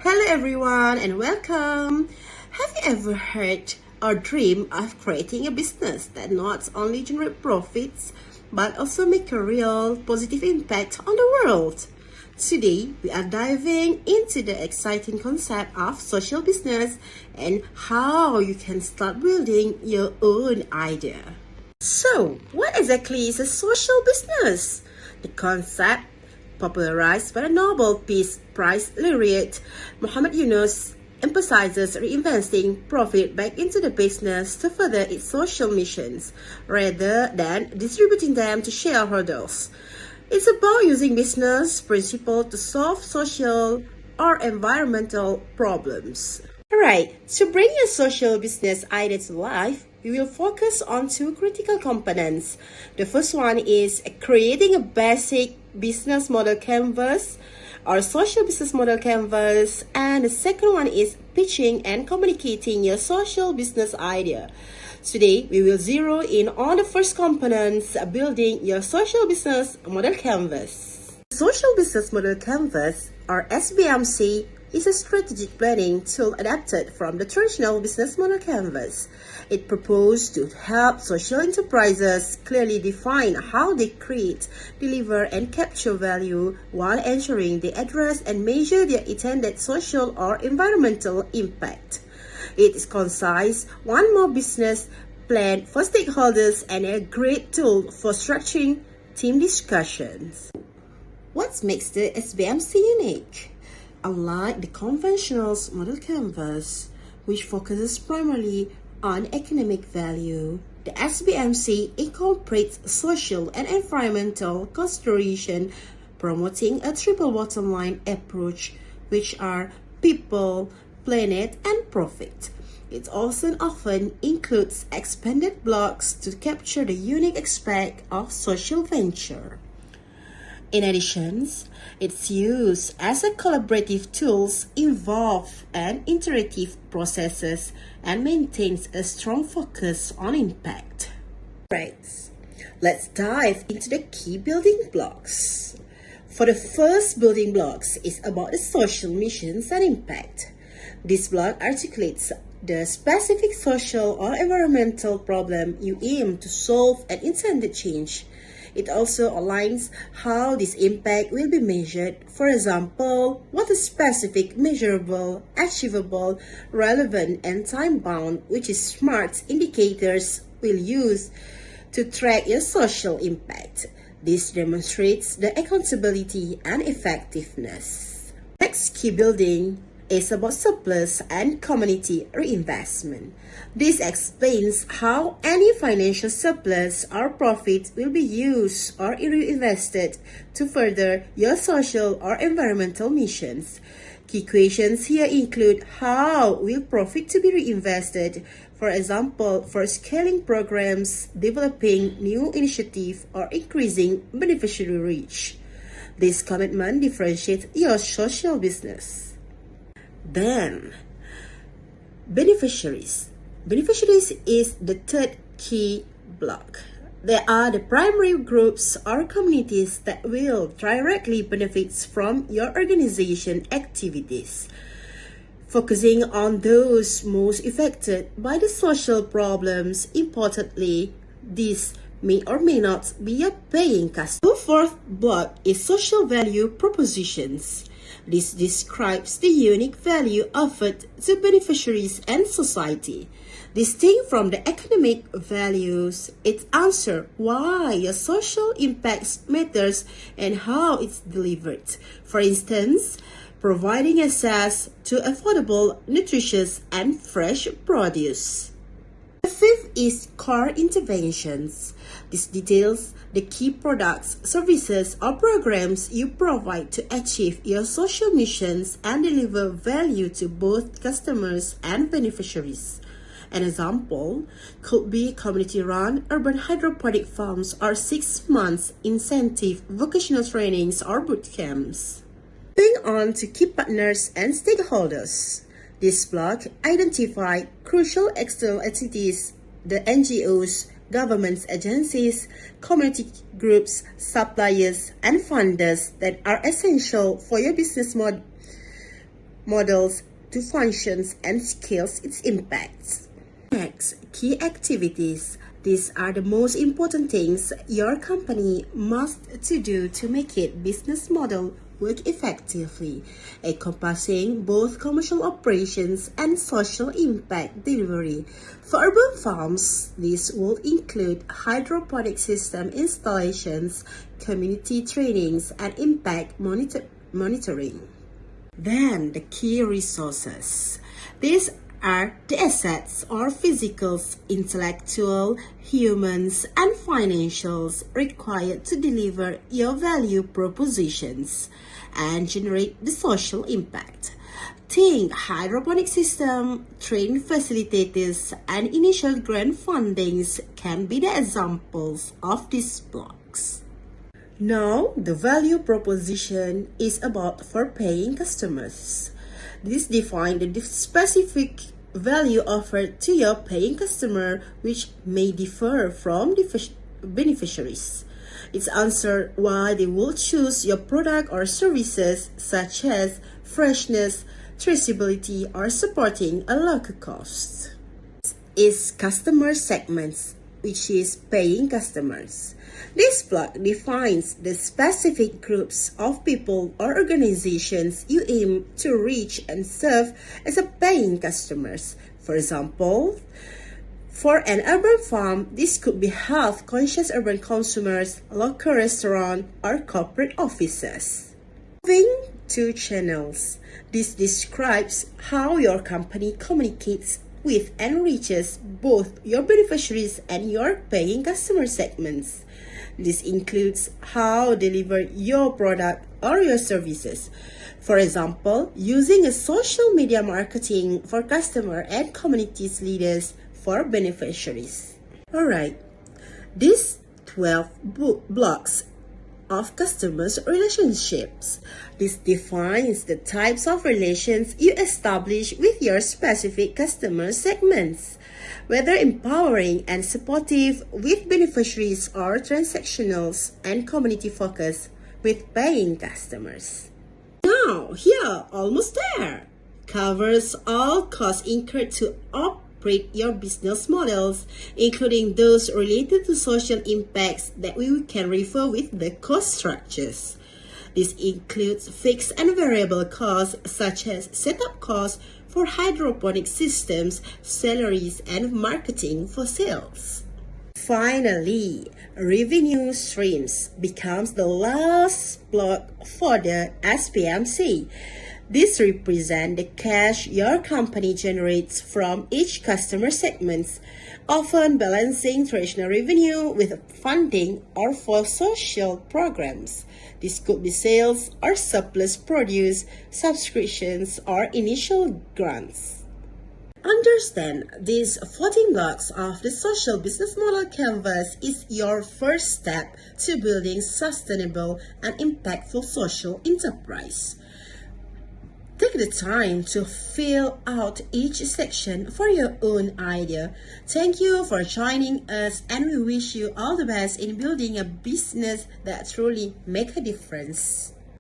Hello everyone and welcome. Have you ever heard or dreamed of creating a business that not only generate profits but also make a real positive impact on the world? Today we are diving into the exciting concept of social business and how you can start building your own idea. So, what exactly is a social business? The concept, popularized by the Nobel Peace Prize laureate Muhammad Yunus, emphasizes reinvesting profit back into the business to further its social missions, rather than distributing them to shareholders. It's about using business principles to solve social or environmental problems. Alright, to bring your social business idea to life, we will focus on two critical components. The first one is creating a basic business model canvas or social business model canvas, and the second one is pitching and communicating your social business idea. Today, we will zero in on the first components, building your social business model canvas. Social Business Model Canvas, or SBMC, is a strategic planning tool adapted from the traditional business model canvas. It proposed to help social enterprises clearly define how they create, deliver, and capture value while ensuring they address and measure their intended social or environmental impact. It is concise, one more business plan for stakeholders, and a great tool for structuring team discussions. What makes the SBMC unique? Unlike the conventional model canvas, which focuses primarily on economic value, the SBMC incorporates social and environmental consideration, promoting a triple bottom line approach, which are people, planet, and profit. It also often includes expanded blocks to capture the unique aspect of social venture. In addition, its use as a collaborative tool involves an interactive processes and maintains a strong focus on impact. Right, let's dive into the key building blocks. For the first building blocks is about the social missions and impact. This block articulates the specific social or environmental problem you aim to solve and intended change. It also aligns how this impact will be measured. For example, what is specific, measurable, achievable, relevant, and time-bound, which is SMART indicators will use to track your social impact. This demonstrates the accountability and effectiveness. Next key building is about surplus and community reinvestment. This explains how any financial surplus or profit will be used or reinvested to further your social or environmental missions. Key questions here include how will profit to be reinvested, for example, for scaling programs, developing new initiatives, or increasing beneficiary reach. This commitment differentiates your social business. Then, beneficiaries. Beneficiaries is the third key block. They are the primary groups or communities that will directly benefit from your organization activities. Focusing on those most affected by the social problems, importantly, these may or may not be your paying customer. The fourth block is social value propositions. This describes the unique value offered to beneficiaries and society. Distinct from the economic values, it answers why your social impact matters and how it's delivered. For instance, providing access to affordable, nutritious, and fresh produce. The fifth is core interventions. This details the key products, services, or programs you provide to achieve your social missions and deliver value to both customers and beneficiaries. An example could be community-run urban hydroponic farms or 6 months incentive vocational trainings or boot camps. Moving on to key partners and stakeholders. This block identifies crucial external entities, the NGOs, government agencies, community groups, suppliers, and funders that are essential for your business model. models to functions and scales its impacts. Next, key activities. These are the most important things your company must to do to make its business model work effectively, encompassing both commercial operations and social impact delivery. For urban farms, this will include hydroponic system installations, community trainings, and impact monitoring. Then the key resources. These are the assets or physicals, intellectual, humans, and financials required to deliver your value propositions and generate the social impact. Think hydroponic system, training facilitators, and initial grant fundings can be the examples of these blocks. Now, the value proposition is about for paying customers. This defines the specific value offered to your paying customer, which may differ from the beneficiaries. It answers why they will choose your product or services, such as freshness, traceability, or supporting a local cost. Is customer segments, which is paying customers. This block defines the specific groups of people or organizations you aim to reach and serve as a paying customers. For example, for an urban farm, this could be health-conscious urban consumers, local restaurants, or corporate offices. Moving to channels. This describes how your company communicates with and reaches both your beneficiaries and your paying customer segments. This includes how deliver your product or your services. For example, using a social media marketing for customer and communities leaders for beneficiaries. Alright, these 12 blocks of customers' relationships. This defines the types of relations you establish with your specific customer segments, whether empowering and supportive with beneficiaries or transactional and community-focused with paying customers. Now, here, almost there, covers all costs incurred to operate your business models, including those related to social impacts that we can refer with the cost structures. This includes fixed and variable costs such as setup costs for hydroponic systems, salaries, and marketing for sales. Finally, revenue streams becomes the last block for the SPMC. This represents the cash your company generates from each customer segment, often balancing traditional revenue with funding or for social programs. This could be sales or surplus produce, subscriptions, or initial grants. Understand these 14 blocks of the social business model canvas is your first step to building sustainable and impactful social enterprise. Take the time to fill out each section for your own idea. Thank you for joining us, and we wish you all the best in building a business that truly makes a difference.